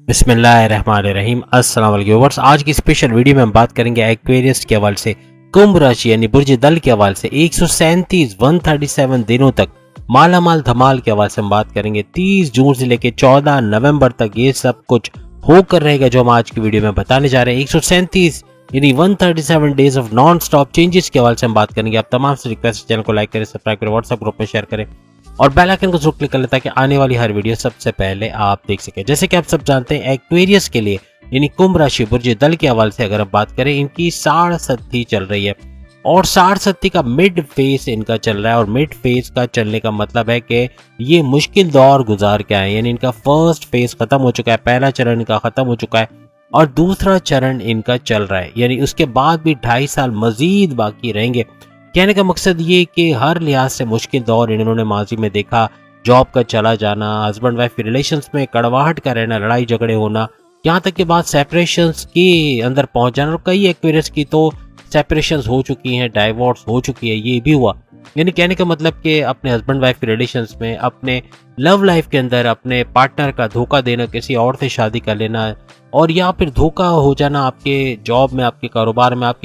बिस्मिल्लाहिर्रहमानिर्रहीम। अस्सलाम वालेकुम व्यूअर्स। आज की स्पेशल वीडियो में हम बात करेंगे एक्वेरियस के हवाले से, कुंभ राशि यानी बुर्ज दल के हवाले से 137 137 दिनों तक माला माल धमाल के हवाले से हम बात करेंगे। 30 जून से लेकर 14 नवंबर तक ये सब कुछ होकर रहेगा जो हम आज की वीडियो में बताने जा रहे हैं। 137 यानी 137 days of non stop changes के हवाले से हम बात करेंगे। आप तमाम से रिक्वेस्ट, चैनल को लाइक करें, सब्सक्राइब करें, व्हाट्सएप ग्रुप में शेयर करें और बेल आइकन को जरूर क्लिक कर लें ताकि आने वाली हर वीडियो सबसे पहले आप देख सकें। जैसे कि आप सब जानते हैं, एक्वेरियस के लिए यानी कुंभ राशि बुर्ज दल के हवाले से अगर हम बात करें, इनकी साढ़ सत्ती चल रही है और साढ़ सत्ती का मिड फेस इनका चल रहा है। और मिड फेस का चलने का मतलब है कि ये मुश्किल दौर गुजार के आए, यानी इनका फर्स्ट फेस खत्म हो चुका है, पहला चरण इनका खत्म हो चुका है और दूसरा चरण इनका चल रहा है, यानी उसके बाद भी 2.5 साल मजीद बाकी रहेंगे। कहने का मकसद ये कि हर लिहाज से मुश्किल दौर इन्होंने माजी में देखा। जॉब का चला जाना, हस्बैंड वाइफ के रिलेशंस में कड़वाहट का रहना, लड़ाई झगड़े होना, यहाँ तक कि बाद सेपरेशंस के अंदर पहुंच जाना। और कई एक्वेरियस की तो सेपरेशंस हो चुकी हैं, डाइवोर्स हो चुकी है, ये भी हुआ। यानी कहने का मतलब कि अपने हस्बैंड वाइफ के रिलेशंस में, अपने लव लाइफ के अंदर अपने पार्टनर का धोखा देना, किसी और से शादी कर लेना, और या फिर धोखा हो जाना आपके जॉब में, आपके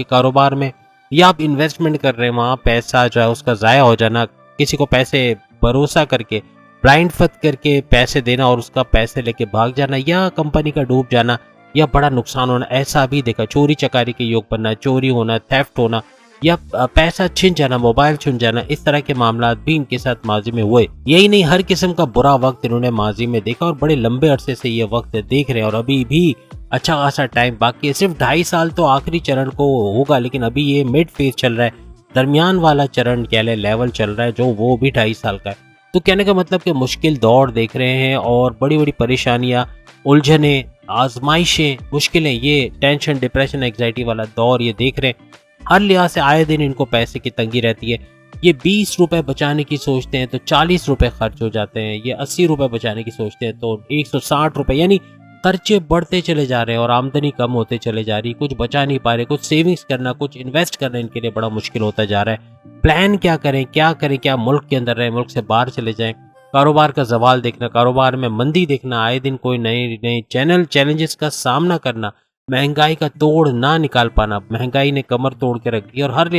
कारोबार में या आप इन्वेस्टमेंट कर रहे हैं, वहाँ पैसा जो है उसका ज़ाया हो जाना, किसी को पैसे भरोसा करके ब्लाइंड फत करके पैसे देना और उसका पैसे लेके भाग जाना, या कंपनी का डूब जाना, या बड़ा नुकसान होना, ऐसा भी देखा। चोरी चकारी के योग बनना, चोरी होना, थेफ्ट होना, या पैसा छिन जाना, मोबाइल छिन जाना, इस तरह के मामला भी इनके साथ माजी में हुए। यही नहीं, हर किस्म का बुरा वक्त इन्होंने माजी में देखा और बड़े लंबे अरसे से ये वक्त देख रहे हैं और अभी भी अच्छा खासा टाइम बाकी है। सिर्फ 2.5 साल तो आखिरी चरण को होगा, लेकिन अभी ये मिड फेज चल रहा है, दरमियान वाला चरण कह ले लेवल चल रहा है जो वो भी 2.5 साल का है। तो कहने का मतलब कि मुश्किल दौर देख रहे हैं और बड़ी बड़ी परेशानियां, उलझने, आजमाइशें, मुश्किलें, ये टेंशन, डिप्रेशन, एग्जाइटी वाला दौर ये देख रहे हैं। हर लिहाज से आए दिन इनको पैसे की तंगी रहती है। ये 20 रुपए बचाने की सोचते हैं तो 40 रुपए खर्च हो जाते हैं। ये 80 रुपए बचाने की सोचते हैं तो 160 रुपए, यानी खर्चे बढ़ते चले जा रहे हैं और आमदनी कम होते चले जा रही। कुछ बचा नहीं पा रहे, कुछ सेविंग्स करना, कुछ इन्वेस्ट करना इनके लिए बड़ा मुश्किल होता जा रहा है। प्लान क्या करें, क्या मुल्क के अंदर रहे, मुल्क से बाहर चले जाएं, कारोबार का जवाल देखना, कारोबार में मंदी देखना, आए दिन कोई नए नए चैलेंजेस का सामना करना, महंगाई का तोड़ ना निकाल पाना। महंगाई ने कमर तोड़ के रख दी और हर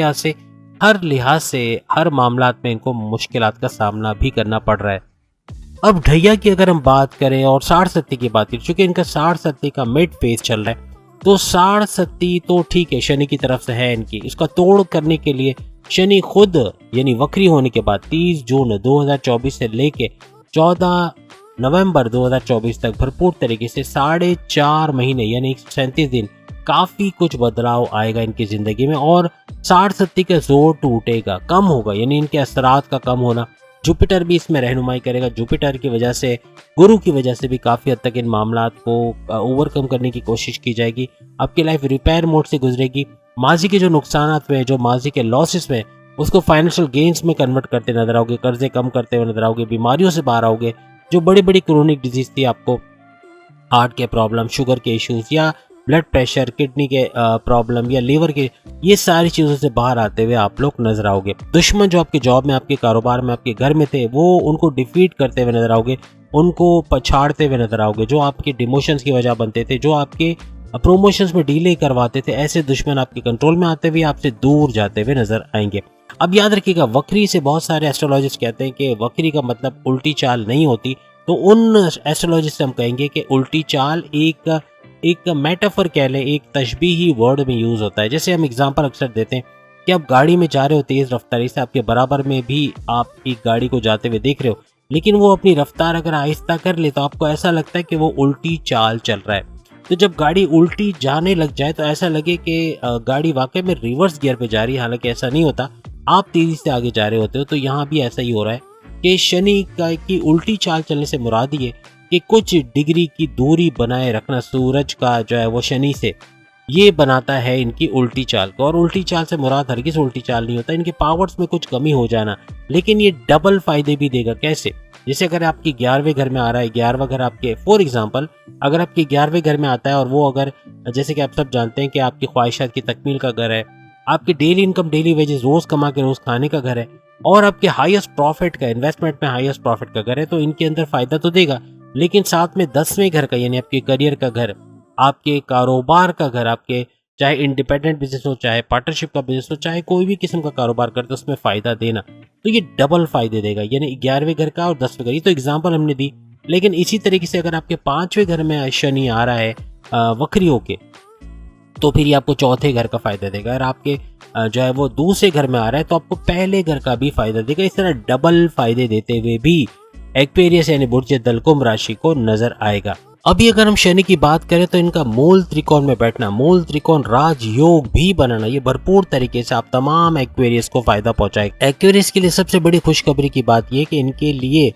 लिहाज से हर मामलात में इनको मुश्किलात का सामना भी करना पड़ रहा है। अब ढैया की अगर हम बात करें और साढ़ सत्ती की बात करें, चूंकि इनका साढ़ सत्ती का मिड फेज चल रहा है, तो साढ़ सत्ती तो ठीक है, शनि की तरफ से है इनकी। इसका तोड़ करने के लिए शनि खुद यानी वक्री होने के बाद 30 जून 2024 से लेके 14 नवंबर 2024 तक भरपूर तरीके से 4.5 महीने यानी 137 दिन काफी कुछ बदलाव आएगा इनकी जिंदगी में और साढ़ सत्ती का जोर टूटेगा, कम होगा, यानी इनके असरात का कम होना। जुपिटर भी इसमें रहनुमाई करेगा। जुपिटर की वजह से, गुरु की वजह से भी काफ़ी हद तक इन मामलात को ओवरकम करने की कोशिश की जाएगी। आपकी लाइफ रिपेयर मोड से गुजरेगी। माजी के जो नुकसान हुए, जो माजी के लॉसेस हुए, उसको फाइनेंशियल गेन्स में कन्वर्ट करते नजर आओगे, कर्जे कम करते हुए नजर आओगे, बीमारियों से बाहर आओगे। जो बड़ी बड़ी क्रोनिक डिजीज थी, आपको हार्ट के प्रॉब्लम, शुगर के इश्यूज या ब्लड प्रेशर, किडनी के प्रॉब्लम या लीवर के, ये सारी चीज़ों से बाहर आते हुए आप लोग नजर आओगे। दुश्मन जो आपके जॉब में, आपके कारोबार में, आपके घर में थे, वो उनको डिफीट करते हुए नजर आओगे, उनको पछाड़ते हुए नजर आओगे। जो आपके डिमोशंस की वजह बनते थे, जो आपके प्रोमोशंस में डिले करवाते थे, ऐसे दुश्मन आपके कंट्रोल में आते हुए आपसे दूर जाते हुए नजर आएंगे। अब याद रखिएगा, वक्री से बहुत सारे एस्ट्रोलॉजिस्ट कहते हैं कि वक्री का मतलब उल्टी चाल नहीं होती। तो उन एस्ट्रोलॉजिस्ट से हम कहेंगे कि उल्टी चाल एक मेटाफर कह लें, एक तशबीही वर्ड में यूज होता है। जैसे हम एग्जांपल अक्सर देते हैं कि आप गाड़ी में जा रहे हो तेज रफ्तारी से, आपके बराबर में भी आप एक गाड़ी को जाते हुए देख रहे हो, लेकिन वो अपनी रफ्तार अगर आहिस्ता कर ले तो आपको ऐसा लगता है कि वो उल्टी चाल चल रहा है। तो जब गाड़ी उल्टी जाने लग जाए तो ऐसा लगे कि गाड़ी वाकई में रिवर्स गियर पे जा रही है, हालांकि ऐसा नहीं होता, आप तेजी से आगे जा रहे होते हो। तो यहाँ भी ऐसा ही हो रहा है कि शनि की उल्टी चाल चलने से मुराद ये कि कुछ डिग्री की दूरी बनाए रखना सूरज का जो है वो शनि से, ये बनाता है इनकी उल्टी चाल को। और उल्टी चाल से मुराद हरगिज़ उल्टी चाल नहीं होता, इनके पावर्स में कुछ कमी हो जाना, लेकिन ये डबल फायदे भी देगा। कैसे? जैसे अगर आपकी 11वें घर में आ रहा है, 11वां घर आपके, फॉर एग्जांपल अगर आपके 11वें घर में आता है और वो अगर, जैसे कि आप सब जानते हैं कि आपकी ख्वाहिशात की तकमील का घर है, आपकी डेली इनकम, डेली वेजेस, रोज कमा के रोज खाने का घर है, और आपके हाईएस्ट प्रॉफिट का, इन्वेस्टमेंट में हाईएस्ट प्रॉफिट का घर है, तो इनके अंदर फायदा तो देगा। लेकिन साथ में 10वें घर का यानी आपके करियर का घर, आपके कारोबार का घर, आपके चाहे इंडिपेंडेंट बिजनेस हो, चाहे पार्टनरशिप का बिजनेस हो, चाहे कोई भी किस्म का कारोबार करते हो उसमें फ़ायदा देना, तो ये डबल फ़ायदे देगा। यानी 11वें घर का और 10वें घर, ये तो एग्जाम्पल हमने दी। लेकिन इसी तरीके से अगर आपके 5वें घर में शनि आ रहा है वक्री होके, तो फिर ये आपको चौथे घर का फ़ायदा देगा। अगर आपके जो है वो दूसरे घर में आ रहा है तो आपको पहले घर का भी फ़ायदा देगा। इस तरह डबल फ़ायदे देते हुए भी एक्वेरियस यानी बुर्ज दल कुंभ राशि को नजर आएगा। अभी अगर हम शनि की बात करें तो इनका मूल त्रिकोण में बैठना, मूल त्रिकोण राजयोग भी बनाना, ये भरपूर तरीके से आप तमाम एक्वेरियस को फायदा पहुंचाएगा। एक्वेरियस के लिए सबसे बड़ी खुशखबरी की बात यह कि इनके लिए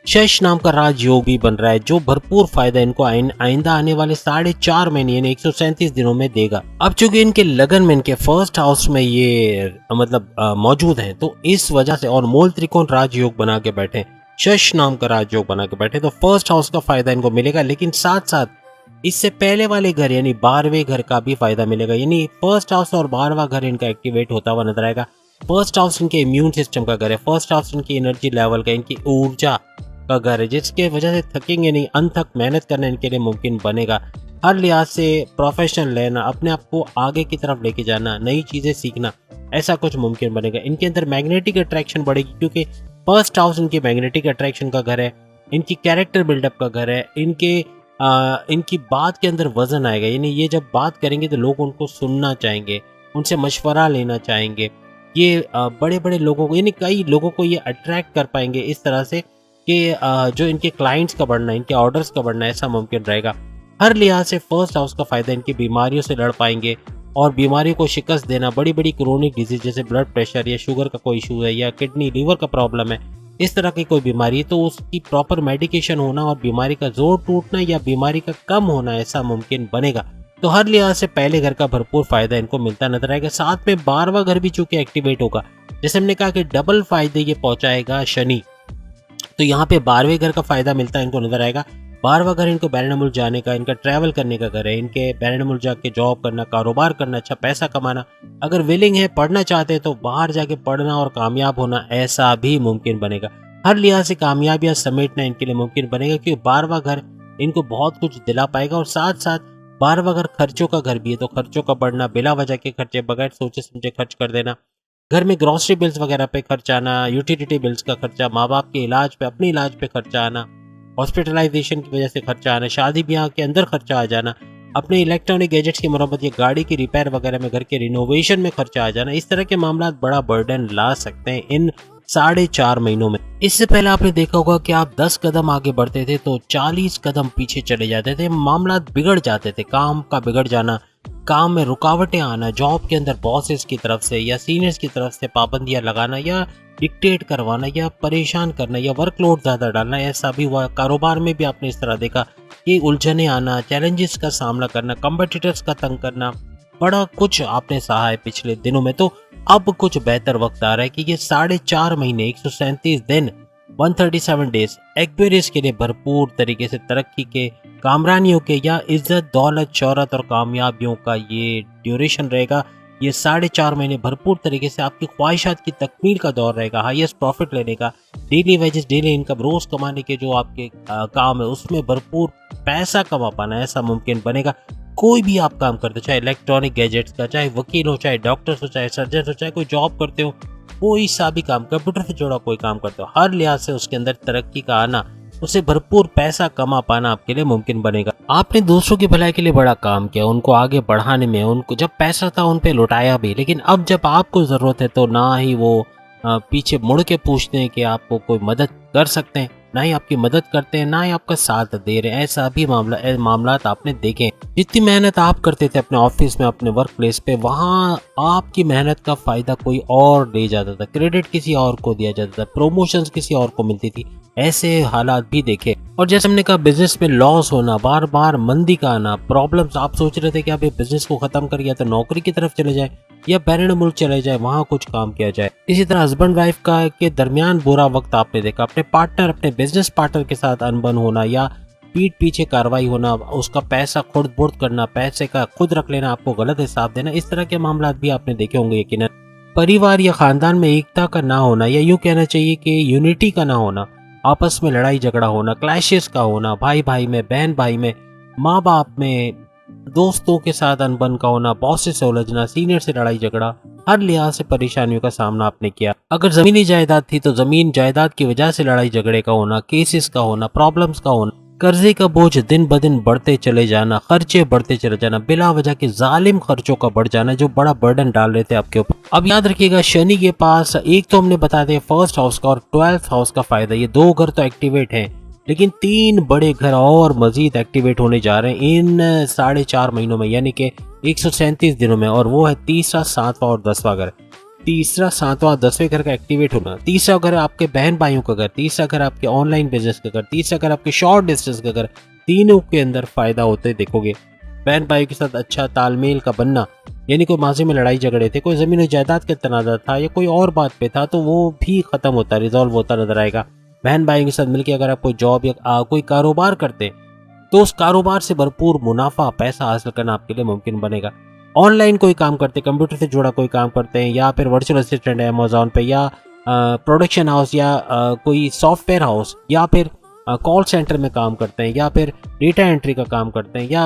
शश नाम का राजयोग भी बन रहा है, जो भरपूर फायदा इनको आइंदा आने वाले 4.5 महीने यानी 137 दिनों में देगा। अब चूंकि इनके लगन में इनके फर्स्ट हाउस में ये मतलब मौजूद है, तो इस वजह से और मूल त्रिकोण राजयोग बना के बैठे, शश नाम का राजयोग बना के बैठे, तो फर्स्ट हाउस का फायदा इनको मिलेगा। लेकिन साथ साथ इससे पहले वाले घर यानी 12वें घर का भी फायदा मिलेगा। यानी फर्स्ट हाउस और 12वां घर इनका एक्टिवेट होता हुआ नजर आएगा। फर्स्ट हाउस इनके इम्यून सिस्टम का घर है, फर्स्ट हाउस इनकी एनर्जी लेवल का, इनकी ऊर्जा का घर है, जिसके वजह से थकेंगे नहीं, अनथक मेहनत करना इनके लिए मुमकिन बनेगा। हर लिहाज से प्रोफेशन लेना, अपने आप को आगे की तरफ लेके जाना, नई चीज़ें सीखना, ऐसा कुछ मुमकिन बनेगा। इनके अंदर मैग्नेटिक अट्रैक्शन बढ़ेगी, क्योंकि फर्स्ट हाउस इनकी मैग्नेटिक अट्रैक्शन का घर है, इनकी कैरेक्टर बिल्डअप का घर है, इनकी बात के अंदर वजन आएगा। यानी ये जब बात करेंगे तो लोग उनको सुनना चाहेंगे, उनसे मशवरा लेना चाहेंगे। ये बड़े बड़े लोगों को यानी कई लोगों को ये अट्रैक्ट कर पाएंगे इस तरह से कि जो इनके क्लाइंट्स का बढ़ना, इनके ऑर्डर्स का बढ़ना, ऐसा मुमकिन रहेगा। हर लिहाज से फर्स्ट हाउस का फायदा, इनकी बीमारियों से लड़ पाएंगे और बीमारियों को शिकस्त देना। बड़ी बड़ी क्रोनिक डिजीज जैसे ब्लड प्रेशर या शुगर का कोई इशू है या किडनी लीवर का प्रॉब्लम है, इस तरह की कोई बीमारी है, तो उसकी प्रॉपर मेडिकेशन होना और बीमारी का जोर टूटना या बीमारी का कम होना, ऐसा मुमकिन बनेगा। तो हर लिहाज से पहले घर का भरपूर फायदा इनको मिलता नजर आएगा। साथ में 12वां घर भी चूंकि एक्टिवेट होगा, जैसे हमने कहा कि डबल फायदे ये पहुंचाएगा शनि, तो यहाँ पे 12वें घर का फायदा मिलता है इनको नजर आएगा। 12वां घर इनको बैरनमुल्क जाने का, इनका ट्रैवल करने का घर है, इनके बैरनमुल्क जाके जॉब करना, कारोबार करना, अच्छा पैसा कमाना। अगर विलिंग है, पढ़ना चाहते हैं, तो बाहर जाके पढ़ना और कामयाब होना, ऐसा भी मुमकिन बनेगा। हर लिहाज से कामयाबियां समेटना इनके लिए मुमकिन बनेगा, क्योंकि 12वां घर इनको बहुत कुछ दिला पाएगा। और साथ साथ 12वां घर खर्चों का घर भी है, तो खर्चों का बढ़ना, बिला वजह के खर्चे बगैर सोचे समझे खर्च कर देना, घर में ग्रॉसरी बिल्स वगैरह पे खर्च आना, यूटिलिटी बिल्स का खर्चा, माँ बाप के इलाज पे, अपने इलाज पे खर्चा आना, हॉस्पिटलाइजेशन की वजह से खर्चा आना, शादी ब्याह के अंदर खर्चा आ जाना, अपने इलेक्ट्रॉनिक गैजेट्स की मरम्मत या गाड़ी की रिपेयर वगैरह में, घर के रिनोवेशन में खर्चा आ जाना, इस तरह के मामला बड़ा बर्डन ला सकते हैं इन 4.5 महीनों में। इससे पहले आपने देखा होगा कि आप 10 कदम आगे बढ़ते थे तो 40 कदम पीछे चले जाते थे, मामला बिगड़ जाते थे, काम का बिगड़ जाना, काम में रुकावटें आना, जॉब के अंदर बॉसेस की तरफ से या सीनियर्स की तरफ से पाबंदियां लगाना या डिक्टेट करवाना या परेशान करना या वर्कलोड ज़्यादा डालना, ऐसा भी हुआ। कारोबार में भी आपने इस तरह देखा कि उलझने आना, चैलेंजेस का सामना करना, कॉम्पिटिटर्स का तंग करना, बड़ा कुछ आपने सहा है पिछले दिनों में। तो अब कुछ बेहतर वक्त आ रहा है कि ये 4.5 महीने 137 दिन 137 डेज एक्वेरियस के लिए भरपूर तरीके से तरक्की के, कामरानियों के या इज्जत, दौलत, शोहरत और कामयाबियों का ये ड्यूरेशन रहेगा। ये 4.5 महीने भरपूर तरीके से आपकी ख्वाहिशात की तकमील का दौर रहेगा, हाईएस्ट प्रॉफिट लेने का, डेली वेजेस, डेली इनकम, रोज कमाने के जो आपके काम है उसमें भरपूर पैसा कमा पाना, ऐसा मुमकिन बनेगा। कोई भी आप काम करते हो, चाहे इलेक्ट्रॉनिक गैजेट्स का, चाहे वकील हो, चाहे डॉक्टर्स हो, चाहे सर्जन हो, चाहे कोई जॉब करते हो, कोई सा भी काम, कंप्यूटर से जुड़ा कोई काम करते हो, हर लिहाज से उसके अंदर तरक्की का आना, उसे भरपूर पैसा कमा पाना आपके लिए मुमकिन बनेगा। आपने दूसरों की भलाई के लिए बड़ा काम किया, उनको आगे बढ़ाने में, उनको जब पैसा था उन पे लुटाया भी, लेकिन अब जब आपको जरूरत है तो ना ही वो पीछे मुड़ के पूछते हैं कि आपको कोई मदद कर सकते हैं, ना ही आपकी मदद करते हैं, ना ही आपका साथ दे रहे हैं। ऐसा भी मामलात आपने देखे। जितनी मेहनत आप करते थे अपने ऑफिस में, अपने वर्क प्लेस पे, वहाँ आपकी मेहनत का फायदा कोई और ले जाता था, क्रेडिट किसी और को दिया जाता था, प्रमोशंस किसी और को मिलती थी, ऐसे हालात भी देखे। और जैसे हमने कहा, बिजनेस में लॉस होना, बार बार मंदी का आना, प्रॉब्लम्स, आप सोच रहे थे कि आप ये बिजनेस को खत्म कर या तो नौकरी की तरफ चले जाए या बैरन मुल्क चले जाए, वहाँ कुछ काम किया जाए। इसी तरह हस्बैंड वाइफ का के दरमियान बुरा वक्त आपने देखा, अपने पार्टनर, अपने बिजनेस पार्टनर के साथ अनबन होना या पीठ पीछे कार्रवाई होना, उसका पैसा खुर्द बुर्द करना, पैसे का खुद रख लेना, आपको गलत हिसाब देना, इस तरह के मामला भी आपने देखे होंगे यकीनन। परिवार या खानदान में एकता का ना होना, या यूं कहना चाहिए कि यूनिटी का ना होना, आपस में लड़ाई झगड़ा होना, क्लैशेस का होना, भाई भाई में, बहन भाई में, माँ बाप में, दोस्तों के साथ अनबन का होना, बॉस से उलझना, सीनियर से लड़ाई झगड़ा, हर लिहाज से परेशानियों का सामना आपने किया। अगर जमीनी जायदाद थी तो जमीन जायदाद की वजह से लड़ाई झगड़े का होना, केसेस का होना, प्रॉब्लम्स का होना, कर्जे का बोझ दिन ब दिन बढ़ते चले जाना, खर्चे बढ़ते चले जाना, बिला वजह के जालिम खर्चों का बढ़ जाना जो बड़ा बर्डन डाल रहे थे आपके ऊपर। अब याद रखिएगा, शनि के पास एक तो हमने बता दिया फर्स्ट हाउस का और 12th हाउस का फायदा, ये 2 घर तो एक्टिवेट हैं, लेकिन 3 बड़े घर और मजीद एक्टिवेट होने जा रहे हैं इन 4.5 महीनों में, यानी कि 137 दिनों में, और वो है तीसरा, 7वां और 10वां घर। तीसरा, 7वां, 10वें घर का एक्टिवेट होना, तीसरा घर आपके बहन भाइयों का घर, तीसरा घर आपके ऑनलाइन बिजनेस का घर, तीसरा घर आपके शॉर्ट डिस्टेंस का घर, तीनों के अंदर फायदा होते देखोगे। बहन भाइयों के साथ अच्छा तालमेल का बनना, यानी कोई माजी में लड़ाई झगड़े थे, कोई जमीन और जायदाद का तनाजा था या कोई और बात पे था, तो वो भी खत्म होता, रिजॉल्व होता नजर आएगा। बहन भाइयों के साथ मिलकर अगर आप कोई जॉब या कोई कारोबार करते तो उस कारोबार से भरपूर मुनाफा, पैसा हासिल करना आपके लिए मुमकिन बनेगा। ऑनलाइन कोई काम करते, कंप्यूटर से जुड़ा कोई काम करते हैं, या फिर वर्चुअल असिस्टेंट है अमेज़न पे, या प्रोडक्शन हाउस, या कोई सॉफ्टवेयर हाउस, या फिर कॉल सेंटर में काम करते हैं, या फिर डेटा एंट्री का काम करते हैं, या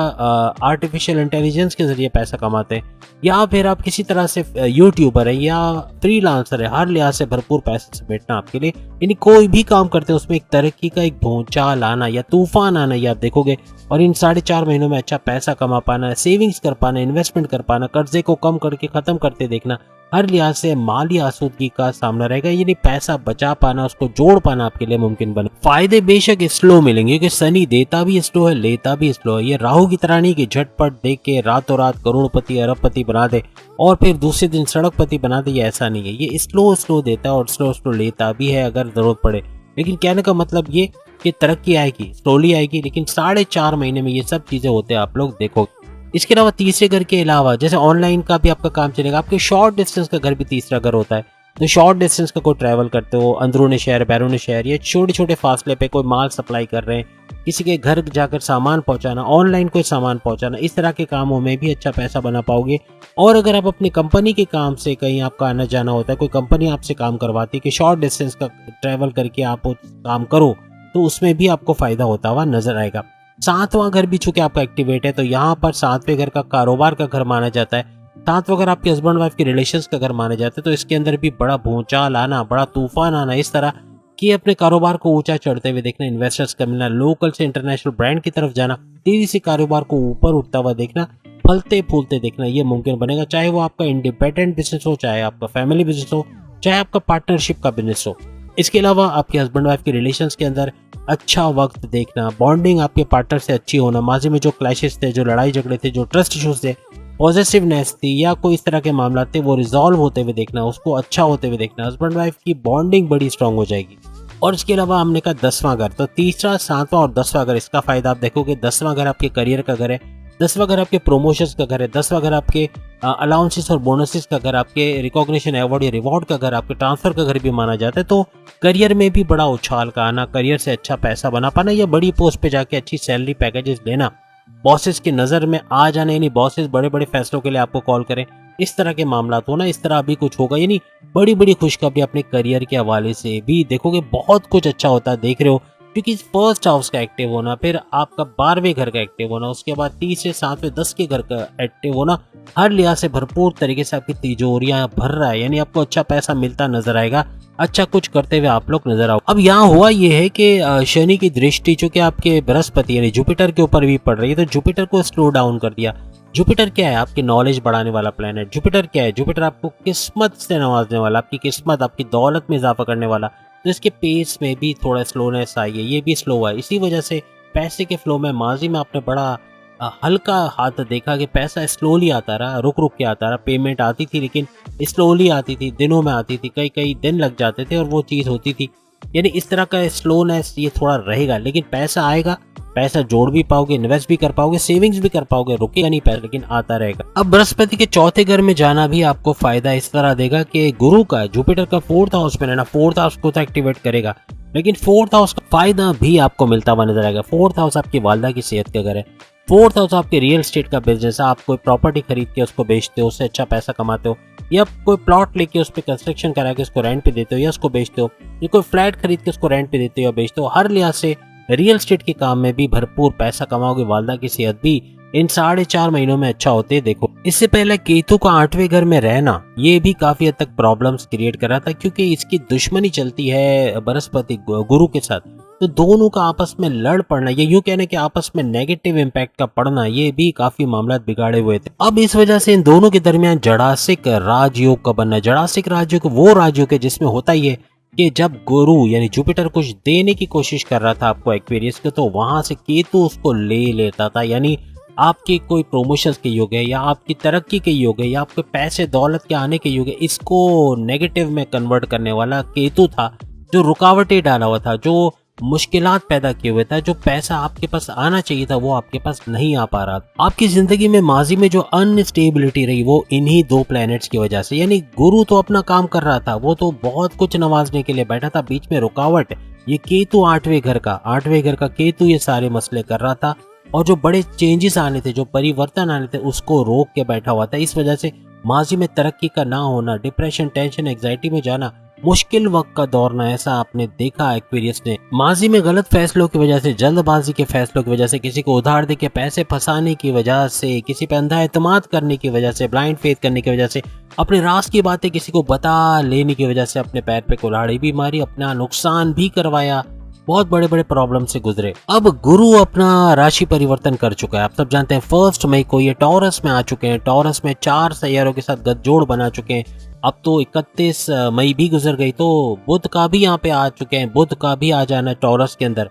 आर्टिफिशियल इंटेलिजेंस के जरिए पैसा कमाते हैं, या फिर आप किसी तरह से यूट्यूबर है या फ्रीलांसर है, हर लिहाज से भरपूर पैसे समेटना आपके लिए, यानी कोई भी काम करते हैं उसमें एक तरक्की का एक भूचाल आना या तूफान आना ये आप देखोगे। और इन 4.5 महीनों में अच्छा पैसा कमा पाना, सेविंग्स कर पाना, इन्वेस्टमेंट कर पाना, कर्जे को कम करके खत्म करते देखना, हर लिहाज से माली आसूदगी का सामना रहेगा, यानी पैसा बचा पाना, उसको जोड़ पाना आपके लिए मुमकिन बने। फायदे बेशक स्लो मिलेंगे क्योंकि शनि देता भी स्लो है, लेता भी स्लो है। ये राहु की तरह नहीं कि झटपट देख के रातों रात करोड़पति अरबपति बना दे और फिर दूसरे दिन सड़कपति बना दे, ये ऐसा नहीं है। ये स्लो स्लो देता है और स्लो स्लो लेता भी है अगर जरूरत पड़े। लेकिन कहने का मतलब ये कि तरक्की आएगी, स्लोली आएगी, लेकिन 4.5 महीने में ये सब चीजें होते हैं आप लोग देखोगे। इसके अलावा तीसरे घर के अलावा जैसे ऑनलाइन का भी आपका काम चलेगा, आपके शॉर्ट डिस्टेंस का घर भी तीसरा घर होता है। तो शॉर्ट डिस्टेंस का कोई ट्रैवल करते हो, अंदरूनी शहर, बैरूनी शहर, या छोटे छोटे फासले पे कोई माल सप्लाई कर रहे हैं, किसी के घर जाकर सामान पहुंचाना, ऑनलाइन कोई सामान पहुंचाना, इस तरह के कामों में भी अच्छा पैसा बना पाओगे। और अगर आप अपनी कंपनी के काम से कहीं आपका आना जाना होता है, कोई कंपनी आपसे काम करवाती है कि शॉर्ट डिस्टेंस का ट्रैवल करके आप काम करो, तो उसमें भी आपको फायदा होता हुआ नजर आएगा। 7वां घर भी चूंकि आपका एक्टिवेट है तो यहाँ पर 7वें घर का कारोबार का घर माना जाता है। 7वां घर आपके हस्बैंड वाइफ के रिलेशंस का घर माने जाते हैं, तो इसके अंदर भी बड़ा भूचाल आना, बड़ा तूफान आना, इस तरह कि अपने कारोबार को ऊंचा चढ़ते हुए देखना, इन्वेस्टर्स का मिलना, लोकल से इंटरनेशनल ब्रांड की तरफ जाना, तेजी से कारोबार को ऊपर उठता हुआ देखना, फलते फूलते देखना, ये मुमकिन बनेगा। चाहे वो आपका इंडिपेंडेंट बिजनेस हो, चाहे आपका फैमिली बिजनेस हो, चाहे आपका पार्टनरशिप का बिजनेस हो। इसके अलावा आपके हस्बैंड वाइफ के रिलेशंस के अंदर अच्छा वक्त देखना, बॉन्डिंग आपके पार्टनर से अच्छी होना, माजी में जो क्लैशेस थे, जो लड़ाई झगड़े थे, जो ट्रस्ट इश्यूज थे, पॉजिटिवनेस थी या कोई इस तरह के मामला थे, वो रिजॉल्व होते हुए देखना, उसको अच्छा होते हुए देखना, हस्बैंड वाइफ की बॉन्डिंग बड़ी स्ट्रांग हो जाएगी। और इसके अलावा हमने कहा 10वां घर, तो तीसरा, 7वां और 10वां घर, इसका फायदा आप देखोगे। 10वां घर आपके करियर का घर है, 10वां घर आपके प्रमोशंस का घर है, 10वां घर आपके अलाउंसेस और बोनसेस का घर, आपके रिकॉग्निशन, अवार्ड या रिवॉर्ड का घर, आपके ट्रांसफर का घर भी माना जाता है। तो करियर में भी बड़ा उछाल का आना, करियर से अच्छा पैसा बना पाना या बड़ी पोस्ट पे जाके अच्छी सैलरी पैकेजेस लेना, बॉसेस की नज़र में आ जाना, यानी बॉसेस बड़े बड़े फैसलों के लिए आपको कॉल करें, इस तरह के मामला हो ना, इस तरह भी कुछ होगा, यानी बड़ी बड़ी खुशखबरी अपने करियर के हवाले से भी देखोगे। बहुत कुछ अच्छा होता है, देख रहे हो, क्योंकि फर्स्ट हाउस का एक्टिव होना, फिर आपका 12वें घर का एक्टिव होना, उसके बाद 3 7वें 10 के घर का एक्टिव होना, हर लिहाज से भरपूर तरीके से आपकी तिजोरियां भर रहा है, यानी आपको अच्छा पैसा मिलता नजर आएगा, अच्छा कुछ करते हुए आप लोग नजर आओ। अब यहाँ हुआ ये है कि शनि की दृष्टि चूंकि आपके बृहस्पति यानी जुपिटर के ऊपर भी पड़ रही है, तो जुपिटर को स्लो डाउन कर दिया। जुपिटर क्या है? आपकी नॉलेज बढ़ाने वाला प्लेनेट। जुपिटर क्या है? जुपिटर आपको किस्मत से नवाजने वाला, आपकी किस्मत, आपकी दौलत में इजाफा करने वाला। तो इसके पेस में भी थोड़ा स्लोनेस आई है, ये भी स्लो है। इसी वजह से पैसे के फ्लो में माजी में आपने बड़ा हल्का हाथ देखा कि पैसा स्लोली आता रहा, रुक रुक के आता रहा, पेमेंट आती थी लेकिन स्लोली आती थी, दिनों में आती थी, कई कई दिन लग जाते थे और वो चीज़ होती थी। यानी इस तरह का स्लोनेस ये थोड़ा रहेगा, लेकिन पैसा आएगा, पैसा जोड़ भी पाओगे, इन्वेस्ट भी कर पाओगे, सेविंग्स भी कर पाओगे, रुकेगा नहीं पैसा, लेकिन आता रहेगा। अब बृहस्पति के चौथे घर में जाना भी आपको फायदा इस तरह देगा कि गुरु का, जुपिटर का 4th हाउस में रहना, 4th हाउस को तो एक्टिवेट करेगा, लेकिन 4th हाउस का फायदा भी आपको मिलता हुआ नजर आएगा। 4th हाउस आपकी वालदा की सेहत का घर है, 4th हाउस आपके रियल एस्टेट का बिजनेस है, आप कोई प्रॉपर्टी खरीद के उसको बेचते हो, उससे अच्छा पैसा कमाते हो, या कोई प्लॉट लेके उस पर कंस्ट्रक्शन करा के उसको रेंट पे देते हो या उसको बेचते हो, या कोई फ्लैट खरीद के उसको रेंट पे देते हो या बेचते हो, हर लिहाज से रियल एस्टेट के काम में भी भरपूर पैसा कमाओगे। वालदा की सेहत भी इन 4.5 महीनों में अच्छा होते देखो। इससे पहले केतु का 8वें घर में रहना ये भी काफी हद तक प्रॉब्लम्स क्रिएट कर रहा था, क्योंकि इसकी दुश्मनी चलती है बृहस्पति गुरु के साथ। तो दोनों का आपस में लड़ पड़ना, ये यूं कहने कि आपस में नेगेटिव इम्पैक्ट का पड़ना, ये भी काफी मामला बिगाड़े हुए थे। अब इस वजह से इन दोनों के दरमियान जड़ासिक राजयोग का बनना। जड़ासिक राजयोग वो राजयोग है जिसमें होता ही है कि जब गुरु यानी जुपिटर कुछ देने की कोशिश कर रहा था आपको एक्वेरियस को, तो वहां से केतु उसको ले लेता था। यानी आपके कोई प्रमोशंस के योग है या आपकी तरक्की के योग है या आपके पैसे दौलत के आने के योग है, इसको नेगेटिव में कन्वर्ट करने वाला केतु था, जो रुकावटें डाला हुआ था, जो मुश्किलात पैदा किए हुए था, जो पैसा आपके पास आना चाहिए था वो आपके पास नहीं आ पा रहा। आपकी जिंदगी में माजी में जो अनस्टेबिलिटी रही वो इन्हीं दो प्लैनेट्स की वजह से। यानी गुरु तो अपना काम कर रहा था, वो तो बहुत कुछ नवाजने के लिए बैठा था, बीच में रुकावट ये केतु 8वें घर का केतु ये सारे मसले कर रहा था, और जो बड़े चेंजेस आने थे, जो परिवर्तन आने थे, उसको रोक के बैठा हुआ था। इस वजह से माजी में तरक्की का ना होना, डिप्रेशन, टेंशन, एंजाइटी में जाना, मुश्किल वक्त का दौरना, ऐसा आपने देखा एक्वेरियस ने। माजी में गलत फैसलों की वजह से, जल्दबाजी के फैसलों की वजह से, किसी को उधार दे के पैसे फंसाने की वजह से, किसी पे अंधा एतमाद करने की वजह से, ब्लाइंड फेथ करने की वजह से, अपने राज की बातें किसी को बता लेने की वजह से अपने पैर पे कुल्हाड़ी भी मारी, अपना नुकसान भी करवाया, बहुत बड़े बड़े प्रॉब्लम से गुजरे। अब गुरु अपना राशि परिवर्तन कर चुका है। आप सब जानते हैं 1 मई को ये टॉरस में आ चुके हैं। टॉरस में 4 सैयारों के साथ गठजोड़ बना चुके हैं। अब तो 31 मई भी गुजर गई, तो बुध का भी यहाँ पे आ चुके हैं। बुध का भी आ जाना है टॉरस के अंदर,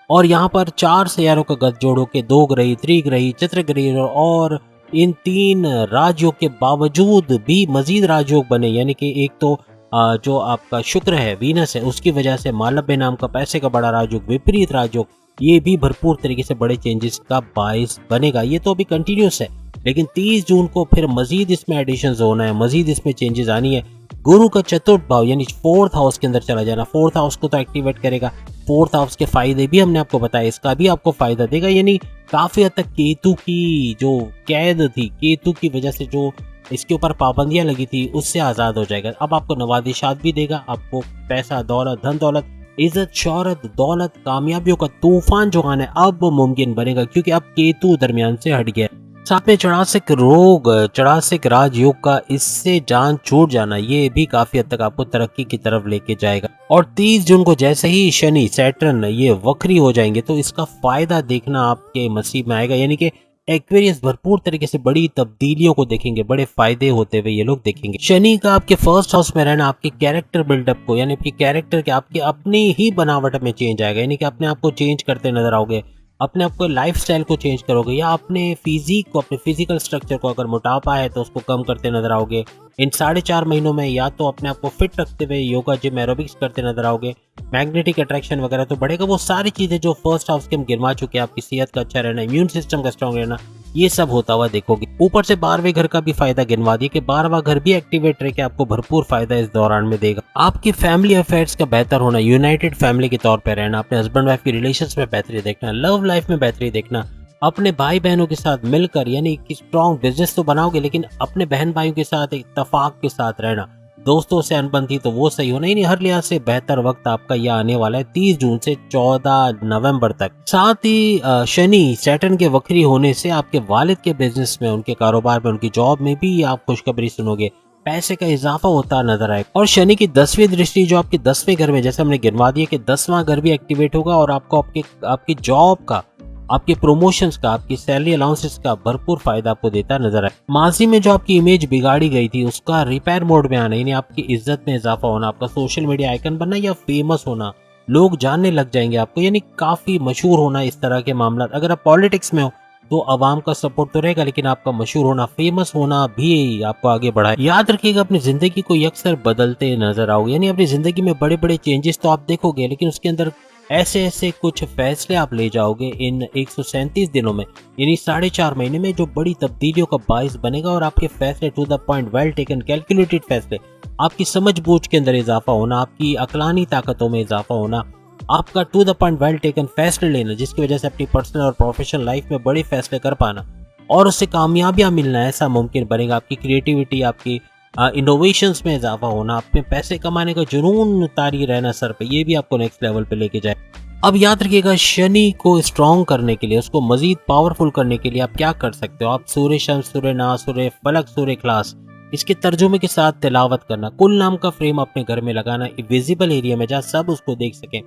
और यहाँ पर 4 सैयारों का गठजोड़ होकर 2 ग्रही, त्रिग्रही, चित्रग्रही और इन 3 राजयोग के बावजूद भी मजीद राजयोग बने। यानी कि एक तो जो आपका शुक्र है, वीनस है, उसकी वजह से मालव्य नाम का पैसे का बड़ा राजयोग, विपरीत राजयोग, ये भी भरपूर तरीके से बड़े चेंजेस का बायस बनेगा। ये तो अभी कंटिन्यूस है, लेकिन 30 जून को फिर मजीद इसमें एडिशन होना है, मजीद इसमें चेंजेस आनी है। गुरु का चतुर्थ भाव यानी 4th हाउस के अंदर चला जाना, 4th हाउस को तो एक्टिवेट करेगा। 4th हाउस के फायदे भी हमने आपको बताया, इसका भी आपको फायदा देगा। यानी काफी हद तक केतु की जो कैद थी, केतु की वजह से जो इसके ऊपर पाबंदियां लगी थी, उससे आजाद हो जाएगा। अब आपको नवादिशात भी देगा, आपको पैसा, दौलत, धन दौलत, इज्जत, शौहरत, दौलत, कामयाबियों का तूफान जो आना है अब मुमकिन बनेगा, क्योंकि अब केतु दरमियान से हट गया। साथ में चढ़ासिक रोग, चढ़ासिक राजयोग का इससे जान छूट जाना, ये भी काफी हद तक आपको तरक्की की तरफ लेके जाएगा। और 30 जून को जैसे ही शनि, सैटर्न ये वक्री हो जाएंगे, तो इसका फायदा देखना आपके नसीब में आएगा। यानी कि एक्वेरियस भरपूर तरीके से बड़ी तब्दीलियों को देखेंगे, बड़े फायदे होते हुए ये लोग देखेंगे। शनि का आपके 1st हाउस में रहना आपके कैरेक्टर बिल्डअप को, यानी आपकी कैरेक्टर के, आपके अपनी ही बनावट में चेंज आएगा। यानी कि अपने आप को चेंज करते नजर आओगे, अपने आप को लाइफस्टाइल को चेंज करोगे, या अपने फिजिक को, अपने फिजिकल स्ट्रक्चर को, अगर मोटापा है तो उसको कम करते नजर आओगे इन 4.5 महीनों में। या तो अपने आप को फिट रखते हुए योगा, जिम, एरोबिक्स करते नजर आओगे, मैग्नेटिक अट्रैक्शन वगैरह तो बढ़ेगा। वो सारी चीजें जो 1st हाउस के हम गिरमा चुके हैं, आपकी सेहत का अच्छा रहना, इम्यून सिस्टम का स्ट्रॉन्ग रहना, ये सब होता हुआ देखोगे। ऊपर से 12वें घर का भी फायदा गिनवा दिया कि 12वां घर भी एक्टिवेट रह के आपको भरपूर फायदा इस दौरान में देगा। आपकी फैमिली अफेयर्स का बेहतर होना, यूनाइटेड फैमिली के तौर पर रहना, अपने हस्बैंड वाइफ की रिलेशंस में बेहतरी देखना, लव लाइफ में बेहतरी देखना, अपने भाई बहनों के साथ मिलकर, यानी कि स्ट्रॉन्ग बिजनेस तो बनाओगे, लेकिन अपने बहन भाइयों के साथ इत्तेफाक के साथ रहना, दोस्तों से अनबन तो वो सही होना। यानी हर लिहाज से बेहतर वक्त आपका यह आने वाला है 30 जून से 14 नवंबर तक। साथ ही शनि, सैटर्न के वक्री होने से आपके वालिद के बिजनेस में, उनके कारोबार में, उनकी जॉब में भी आप खुशखबरी सुनोगे, पैसे का इजाफा होता नजर आएगा। और शनि की 10वीं दृष्टि जो आपके 10वें घर में, जैसे हमने गिनवा दिया कि 10वां घर भी एक्टिवेट होगा, और आपको आपकी जॉब का, आपके प्रमोशंस का, आपकी सैलरी अलाउंसेस का भरपूर फायदा आपको देता नजर आए। माजी में जो आपकी इमेज बिगाड़ी गई थी, उसका रिपेयर मोड में आना, यानी आपकी इज्जत में इजाफा होना, आपका सोशल मीडिया आइकन बनना या फेमस होना, लोग जानने लग जाएंगे आपको, यानी काफी मशहूर होना, इस तरह के मामला। अगर आप पॉलिटिक्स में हो तो आवाम का सपोर्ट तो रहेगा, लेकिन आपका मशहूर होना, फेमस होना भी आपको आगे बढ़ाए। याद रखिएगा, अपनी जिंदगी को अक्सर बदलते नजर आओगे, यानी अपनी जिंदगी में बड़े बड़े चेंजेस तो आप देखोगे, लेकिन उसके अंदर ऐसे कुछ फैसले आप ले जाओगे इन 137 दिनों में, यानी 4.5 महीने में, जो बड़ी तब्दीलियों का बाइस बनेगा। और आपके फैसले to the point, well taken, calculated फैसले, आपकी समझ बूझ के अंदर इजाफा होना, आपकी अकलानी ताकतों में इजाफा होना, आपका to the point, well taken फैसले लेना, जिसकी वजह से अपनी पर्सनल और प्रोफेशनल लाइफ में बड़े फैसले कर पाना और उससे कामयाबियां मिलना, ऐसा मुमकिन बनेगा। आपकी क्रिएटिविटी, आपकी इनोवेशंस में इजाफा होना, अपने पैसे कमाने का जुनून तारी रहना सर पे, ये भी आपको नेक्स्ट लेवल पे लेके जाए। अब याद रखिएगा, शनि को स्ट्रॉन्ग करने के लिए, उसको मजीद पावरफुल करने के लिए आप क्या कर सकते हो, आप सूर्य शम्स सूर्य नास सूर्य फलक सूर्य इखलास इसके तर्जुमे के साथ तिलावत करना, कुल नाम का फ्रेम अपने घर में लगाना, विजिबल एरिया में जहाँ सब उसको देख सकें।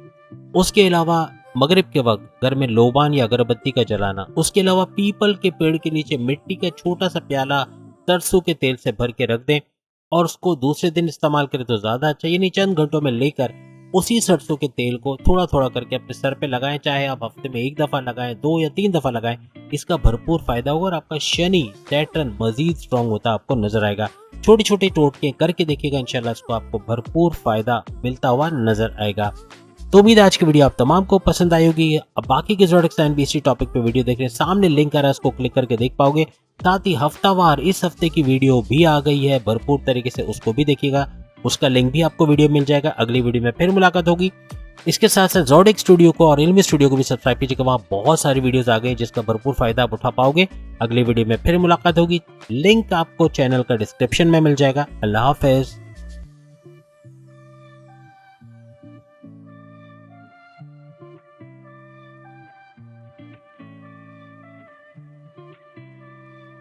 उसके अलावा मगरिब के वक्त घर में लोबान या अगरबत्ती का जलाना। उसके अलावा पीपल के पेड़ के नीचे मिट्टी का छोटा सा प्याला सरसों के तेल से भर के रख दें और उसको दूसरे दिन इस्तेमाल करें तो ज़्यादा अच्छा। यानी चंद घंटों में लेकर उसी सरसों के तेल को थोड़ा थोड़ा करके अपने सर पे लगाएं, चाहे आप हफ्ते में 1 दफ़ा लगाएं, 2 या 3 दफ़ा लगाएं, इसका भरपूर फायदा होगा और आपका शनि सैटर्न मजीद स्ट्रॉन्ग होता आपको नजर आएगा। छोटे छोटे टोटके करके देखिएगा, इंशाल्लाह इसको आपको भरपूर फायदा मिलता हुआ नजर आएगा। तो उम्मीद है आज की वीडियो आप तमाम को पसंद आई होगी। अब बाकी के ज़ोडिएक साइन भी इसी टॉपिक पे वीडियो देख रहे हैं, सामने लिंक आ रहा है, उसको क्लिक करके देख पाओगे। साथ ही हफ्तावार इस हफ्ते की वीडियो भी आ गई है भरपूर तरीके से, उसको भी देखिएगा, उसका लिंक भी आपको वीडियो मिल जाएगा। अगली वीडियो में फिर मुलाकात होगी। इसके साथ साथ ज़ोडिएक स्टूडियो को और इल्मी स्टूडियो को भी सब्सक्राइब कीजिएगा, वहाँ बहुत सारी वीडियोस आ गई जिसका भरपूर फायदा आप उठा पाओगे। अगली वीडियो में फिर मुलाकात होगी, लिंक आपको चैनल का डिस्क्रिप्शन में मिल जाएगा। अल्लाह हाफिज़।